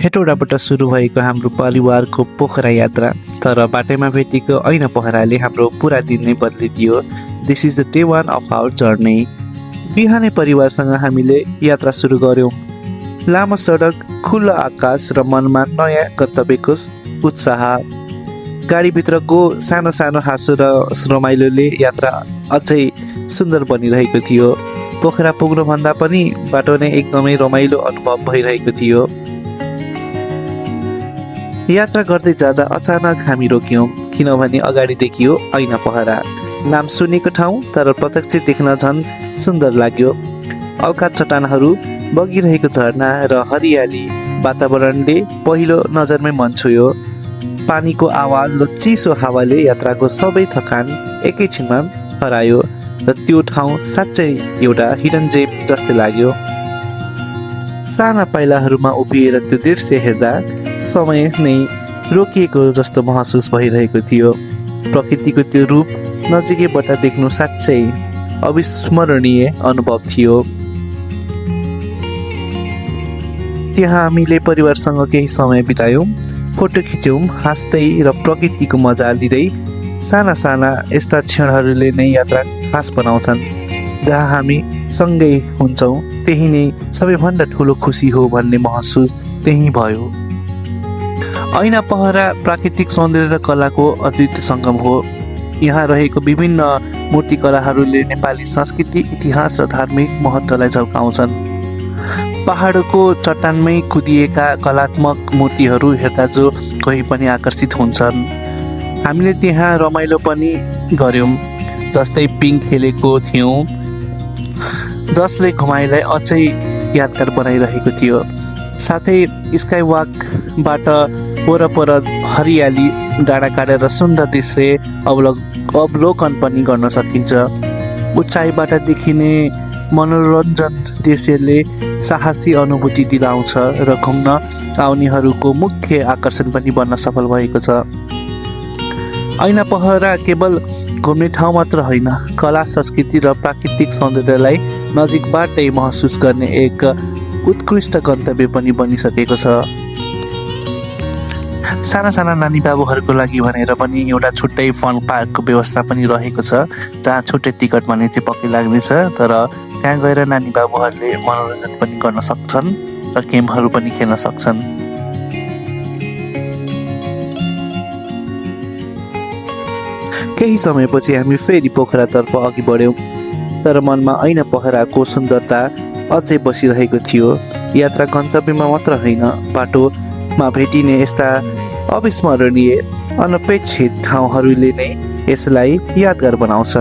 हेटौडाबाट सुरु भएको हाम्रो परिवारको पोखरा यात्रा, तर बाटैमा भेटेको ऐना पहराले हाम्रो पुरा दिन नै बदलिदियो। This is the day 1 of our journey. बिहानै परिवारसँग हामीले यात्रा सुरु गर्यौँ। लामो सडक, खुल्ला आकाश र मनमा नयाँ गन्तव्यको उत्साह। गाडीभित्रको सानो सानो हाँसो र रमाइलोले यात्रा अझै सुन्दर बनिरहेको थियो। पोखरा पुग्नुभन्दा पनि बाटो नै एकदमै रमाइलो अनुभव भइरहेको थियो। यात्रा गर्दै जाँदा अचानक हामी रोक्यौँ, किनभने अगाडि देखियो ऐना पहरा। नाम सुनेको ठाउँ, तर प्रत्यक्ष देख्न झन् सुन्दर लाग्यो। औकात चट्टानहरू, बगिरहेको झरना र हरियाली वातावरणले पहिलो नजरमै मन छुयो। पानीको आवाज र चिसो हावाले यात्राको सबै थकान एकैछिनमा हरायो र त्यो ठाउँ साँच्चै एउटा हिडन जेम जस्तै लाग्यो। साना पाइलाहरूमा उभिएर त्यो दृश्य हेर्दा समय नै रोकिएको जस्तो महसुस भइरहेको थियो। प्रकृतिको त्यो रूप नजिकैबाट देख्नु साँच्चै अविस्मरणीय अनुभव थियो। त्यहाँ हामीले परिवारसँग केही समय बितायौँ, फोटो खिच्यौँ, हाँस्दै र प्रकृतिको मजा लिँदै। साना साना यस्ता क्षणहरूले नै यात्रा खास बनाउँछन्। जहाँ हामी सँगै हुन्छौँ त्यही नै सबैभन्दा ठुलो खुसी हो भन्ने महसुस त्यही भयो। ऐना पहरा प्राकृतिक सौन्दर्य र कलाको अद्वितीय सङ्गम हो। यहाँ रहेको विभिन्न मूर्तिकलाहरूले नेपाली संस्कृति, इतिहास र धार्मिक महत्त्वलाई झल्काउँछन्। पहाडको चट्टानमै खुदिएका कलात्मक मूर्तिहरू हेर्दा जो कोही पनि आकर्षित हुन्छन्। हामीले त्यहाँ रमाइलो पनि गर्यौँ, जस्तै पिङ खेलेको थियौँ, जसले घुमाइलाई अझै यादगार बनाइरहेको थियो। साथै स्काई वकबाट वरपर हरियाली, डाँडा काटेर सुन्दर दृश्य अवलोकन पनि गर्न सकिन्छ। उचाइबाट देखिने मनोरञ्जन दृश्यले साहसी अनुभूति दिलाउँछ र घुम्न आउनेहरूको मुख्य आकर्षण पनि बन्न सफल भएको छ। ऐना पहरा केवल घुम्ने ठाउँ मात्र होइन, कला, संस्कृति र प्राकृतिक सौन्दर्यलाई नजिकबाटै महसुस गर्ने एक उत्कृष्ट गन्तव्य पनि बनिसकेको छ। साना साना नानी बाबुहरूको लागि भनेर पनि एउटा छुट्टै फन पार्कको व्यवस्था पनि रहेको छ, जहाँ छुट्टै टिकट भने चाहिँ पक्कै लाग्नेछ। तर त्यहाँ गएर नानी बाबुहरूले मनोरञ्जन पनि गर्न सक्छन् र गेमहरू पनि खेल्न सक्छन्। केही समयपछि हामी फेरि पोखरातर्फ अघि बढ्यौँ, तर मनमा ऐना पहराको सुन्दरता अझै बसिरहेको थियो। यात्रा गन्तव्यमा मात्र होइन, बाटोमा भेटिने यस्ता अविस्मरणीय अनपेक्षित ठाउँहरूले नै यसलाई यादगार बनाउँछ।